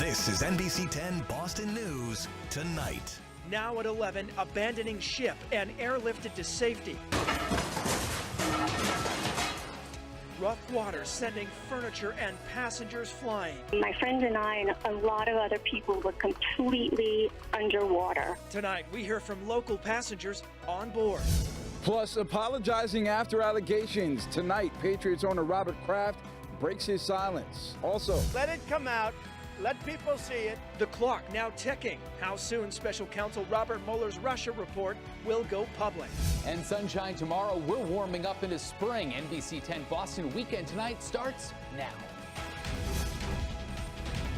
This is NBC 10 Boston News Tonight. Now at 11, abandoning ship and airlifted to safety. Rough water sending furniture and passengers flying. My friend and I and a lot of other people were completely underwater. Tonight, we hear from local passengers on board. Plus, apologizing after allegations. Tonight, Patriots owner Robert Kraft breaks his silence. Also, let it come out. Let people see it. The clock now ticking. How soon Special Counsel Robert Mueller's Russia report will go public. And sunshine tomorrow. We're warming up into spring. NBC 10 Boston Weekend Tonight starts now.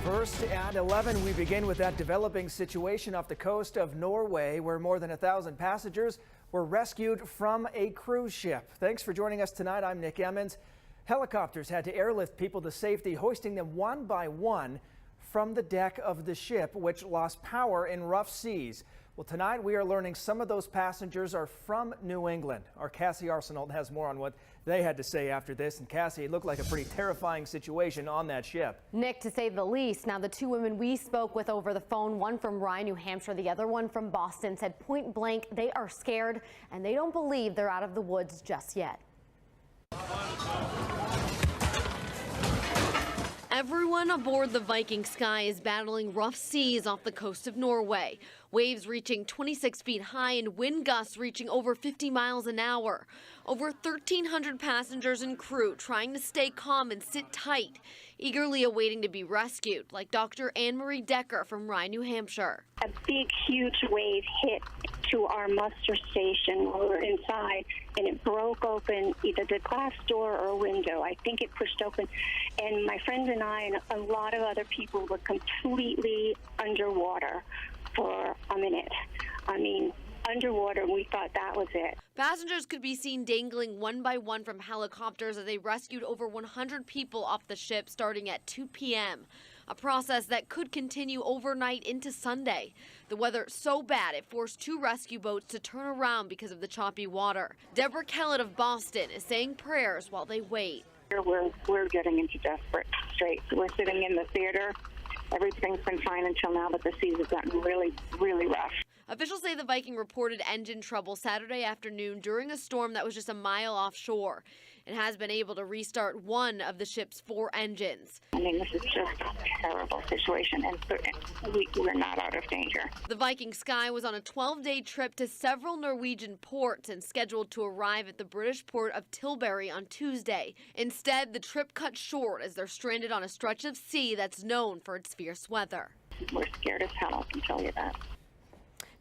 First at 11, we begin with that developing situation off the coast of Norway, where more than 1,000 passengers were rescued from a cruise ship. Thanks for joining us tonight. I'm Nick Emmons. Helicopters had to airlift people to safety, hoisting them one by one from the deck of the ship, which lost power in rough seas. Well, tonight we are learning some of those passengers are from New England. Our Cassie Arsenault has more on what they had to say after this. And Cassie, it looked like a pretty terrifying situation on that ship. Nick, to say the least. Now, the two women we spoke with over the phone, one from Rye, New Hampshire, the other one from Boston, said point blank they are scared and they don't believe they're out of the woods just yet. Everyone aboard the Viking Sky is battling rough seas off the coast of Norway. Waves reaching 26 feet high and wind gusts reaching over 50 miles an hour. Over 1,300 passengers and crew trying to stay calm and sit tight, eagerly awaiting to be rescued, like Dr. Anne-Marie Decker from Rye, New Hampshire. A big, huge wave hit to our muster station while we were inside, and it broke open either the glass door or a window. I think it pushed open, and my friend and I and a lot of other people were completely underwater for a minute. I mean, underwater, and we thought that was it. Passengers could be seen dangling one by one from helicopters as they rescued over 100 people off the ship starting at 2 p.m., a process that could continue overnight into Sunday. The weather so bad it forced two rescue boats to turn around because of the choppy water. Deborah Kellett of Boston is saying prayers while they wait. We're getting into desperate straits. We're sitting in the theater. Everything's been fine until now, but the seas have gotten really, really rough. Officials say the Viking reported engine trouble Saturday afternoon during a storm that was just a mile offshore. It has been able to restart one of the ship's 4 engines. I mean, this is just a terrible situation, and we're not out of danger. The Viking Sky was on a 12-day trip to several Norwegian ports and scheduled to arrive at the British port of Tilbury on Tuesday. Instead, the trip cut short as they're stranded on a stretch of sea that's known for its fierce weather. We're scared as hell, I can tell you that.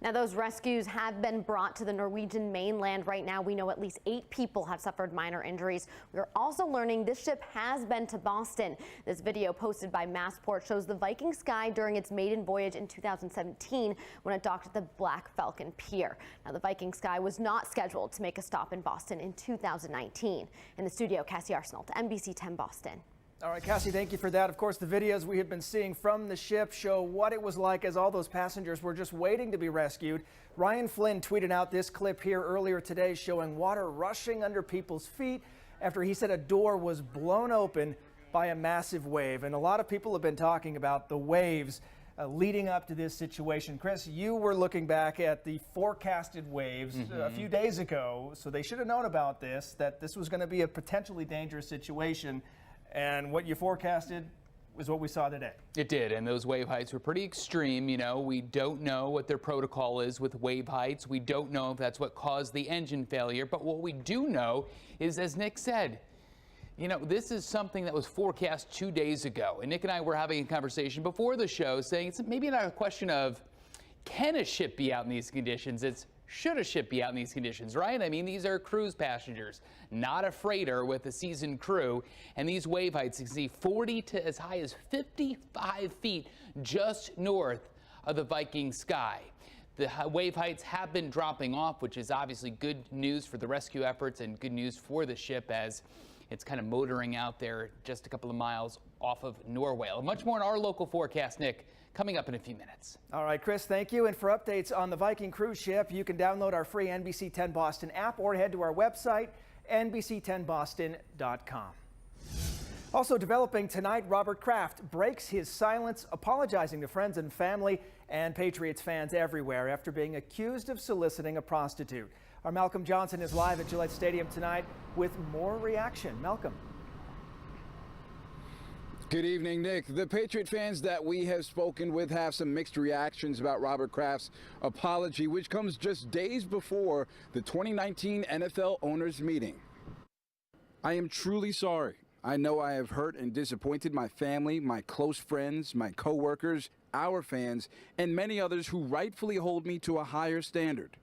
Now, those rescues have been brought to the Norwegian mainland. Right now, we know at least 8 people have suffered minor injuries. We're also learning this ship has been to Boston. This video posted by Massport shows the Viking Sky during its maiden voyage in 2017 when it docked at the Black Falcon Pier. Now, the Viking Sky was not scheduled to make a stop in Boston in 2019. In the studio, Cassie Arsenault, NBC 10 Boston. All right, Cassie, thank you for that. Of course, the videos we have been seeing from the ship show what it was like as all those passengers were just waiting to be rescued. Ryan Flynn tweeted out this clip here earlier today showing water rushing under people's feet after he said a door was blown open by a massive wave. And a lot of people have been talking about the waves leading up to this situation. Chris, you were looking back at the forecasted waves a few days ago, so they should have known about this, that this was going to be a potentially dangerous situation. And what you forecasted was what we saw today. It did, and those wave heights were pretty extreme. You know, we don't know what their protocol is with wave heights. We don't know if that's what caused the engine failure. But what we do know is, as Nick said, you know, this is something that was forecast 2 days ago. And Nick and I were having a conversation before the show saying it's maybe not a question of can a ship be out in these conditions. It's should a ship be out in these conditions, right? I mean, these are cruise passengers, not a freighter with a seasoned crew. And these wave heights, you can see 40 to as high as 55 feet just north of the Viking Sky. The wave heights have been dropping off, which is obviously good news for the rescue efforts and good news for the ship as it's kind of motoring out there just a couple of miles off of Norway. Much more in our local forecast, Nick, coming up in a few minutes. All right, Chris, thank you. And for updates on the Viking cruise ship, you can download our free NBC 10 Boston app or head to our website, NBC10boston.com. Also developing tonight, Robert Kraft breaks his silence, apologizing to friends and family and Patriots fans everywhere after being accused of soliciting a prostitute. Our Malcolm Johnson is live at Gillette Stadium tonight with more reaction. Malcolm. Good evening, Nick. The Patriot fans that we have spoken with have some mixed reactions about Robert Kraft's apology, which comes just days before the 2019 NFL owners meeting. I am truly sorry. I know I have hurt and disappointed my family, my close friends, my coworkers, our fans, and many others who rightfully hold me to a higher standard.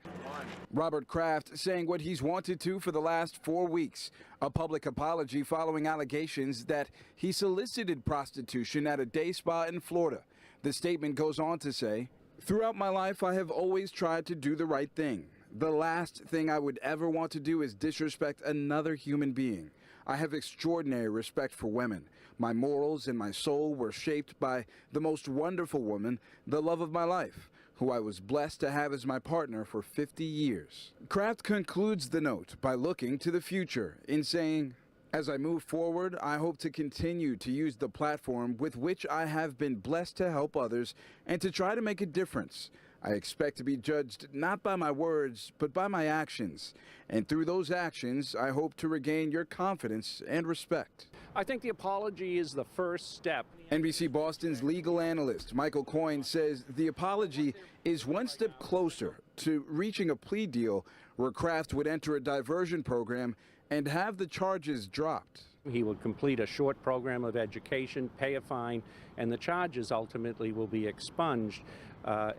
Robert Kraft saying what he's wanted to for the last 4 weeks, a public apology following allegations that he solicited prostitution at a day spa in Florida. The statement goes on to say, "Throughout my life, I have always tried to do the right thing. The last thing I would ever want to do is disrespect another human being. I have extraordinary respect for women. My morals and my soul were shaped by the most wonderful woman, the love of my life, who I was blessed to have as my partner for 50 years. Kraft concludes the note by looking to the future in saying, "As I move forward, I hope to continue to use the platform with which I have been blessed to help others and to try to make a difference. I expect to be judged not by my words, but by my actions. And through those actions, I hope to regain your confidence and respect." I think the apology is the first step. NBC Boston's legal analyst Michael Coyne says the apology is one step closer to reaching a plea deal where Kraft would enter a diversion program and have the charges dropped. He would complete a short program of education, pay a fine, and the charges ultimately will be expunged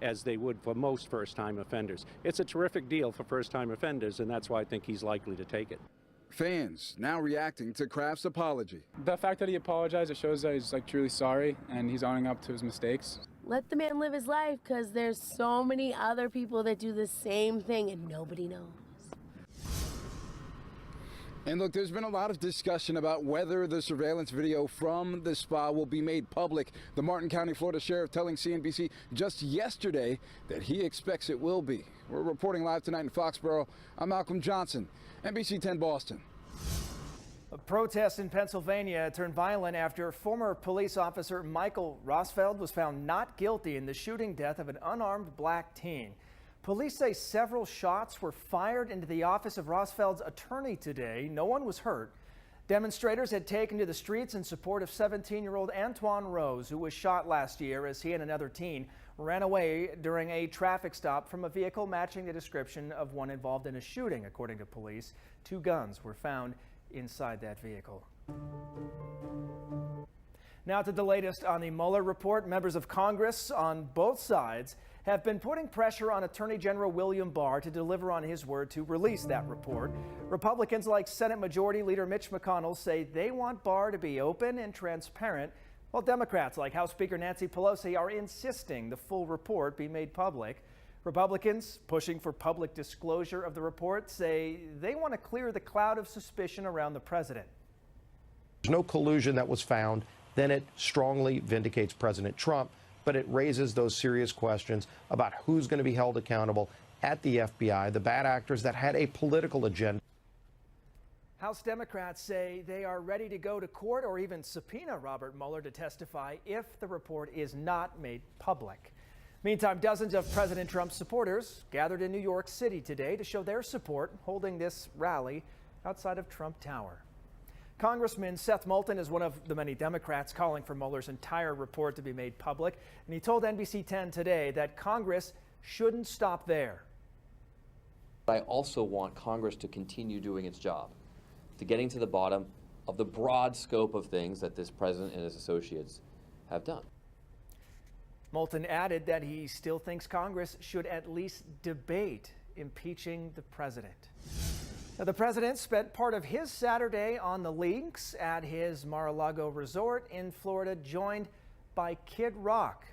as they would for most first-time offenders. It's a terrific deal for first-time offenders, and that's why I think he's likely to take it. Fans now reacting to Kraft's apology. The fact that he apologized, it shows that he's truly sorry and he's owning up to his mistakes. Let the man live his life, because there's so many other people that do the same thing and nobody knows. And look, there's been a lot of discussion about whether the surveillance video from the spa will be made public. The Martin County, Florida Sheriff telling CNBC just yesterday that he expects it will be. We're reporting live tonight in Foxborough. I'm Malcolm Johnson, NBC 10 Boston. A protest in Pennsylvania turned violent after former police officer Michael Rosfeld was found not guilty in the shooting death of an unarmed black teen. Police say several shots were fired into the office of Rosfeld's attorney today. No one was hurt. Demonstrators had taken to the streets in support of 17-year-old Antoine Rose, who was shot last year as he and another teen ran away during a traffic stop from a vehicle matching the description of one involved in a shooting. According to police, 2 guns were found inside that vehicle. Now to the latest on the Mueller report. Members of Congress on both sides have been putting pressure on Attorney General William Barr to deliver on his word to release that report. Republicans like Senate Majority Leader Mitch McConnell say they want Barr to be open and transparent, while Democrats like House Speaker Nancy Pelosi are insisting the full report be made public. Republicans pushing for public disclosure of the report say they want to clear the cloud of suspicion around the president. There's no collusion that was found. Then it strongly vindicates President Trump, but it raises those serious questions about who's going to be held accountable at the FBI, the bad actors that had a political agenda. House Democrats say they are ready to go to court or even subpoena Robert Mueller to testify if the report is not made public. Meantime, dozens of President Trump's supporters gathered in New York City today to show their support, holding this rally outside of Trump Tower. Congressman Seth Moulton is one of the many Democrats calling for Mueller's entire report to be made public, and he told NBC 10 today that Congress shouldn't stop there. I also want Congress to continue doing its job, to getting to the bottom of the broad scope of things that this president and his associates have done. Moulton added that he still thinks Congress should at least debate impeaching the president. Now, the president spent part of his Saturday on the links at his Mar-a-Lago resort in Florida, joined by Kid Rock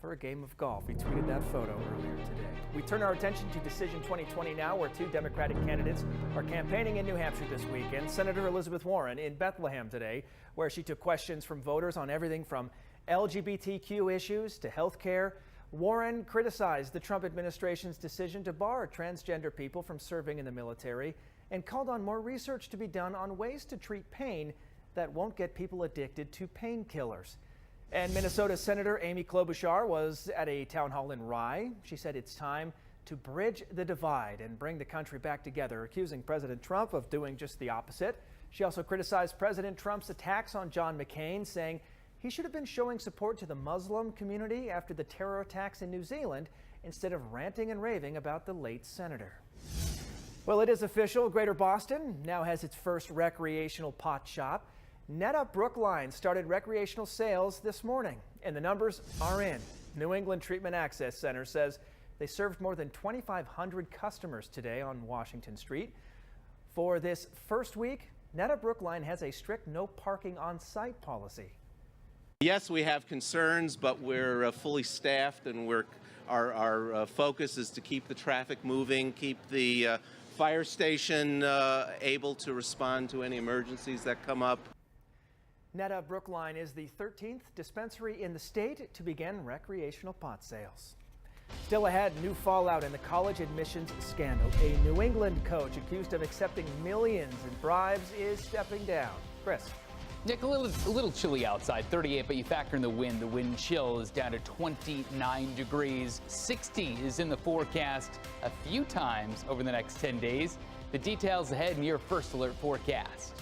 for a game of golf. He tweeted that photo earlier today. We turn our attention to Decision 2020 now, where 2 Democratic candidates are campaigning in New Hampshire this weekend. Senator Elizabeth Warren in Bethlehem today, where she took questions from voters on everything from LGBTQ issues to health care. Warren criticized the Trump administration's decision to bar transgender people from serving in the military and called on more research to be done on ways to treat pain that won't get people addicted to painkillers. And Minnesota Senator Amy Klobuchar was at a town hall in Rye. She said it's time to bridge the divide and bring the country back together, accusing President Trump of doing just the opposite. She also criticized President Trump's attacks on John McCain, saying he should have been showing support to the Muslim community after the terror attacks in New Zealand instead of ranting and raving about the late senator. Well, it is official. Greater Boston now has its first recreational pot shop. Netta Brookline started recreational sales this morning, and the numbers are in. New England Treatment Access Center says they served more than 2,500 customers today on Washington Street. For this first week, Netta Brookline has a strict no parking on site policy. Yes, we have concerns, but we're fully staffed, and our focus is to keep the traffic moving, keep the fire station able to respond to any emergencies that come up. Netta Brookline is the 13th dispensary in the state to begin recreational pot sales. Still ahead, new fallout in the college admissions scandal. A New England coach accused of accepting millions in bribes is stepping down. Chris. Nick, a little chilly outside, 38, but you factor in the wind chill is down to 29 degrees. 60 is in the forecast a few times over the next 10 days. The details ahead in your First Alert forecast.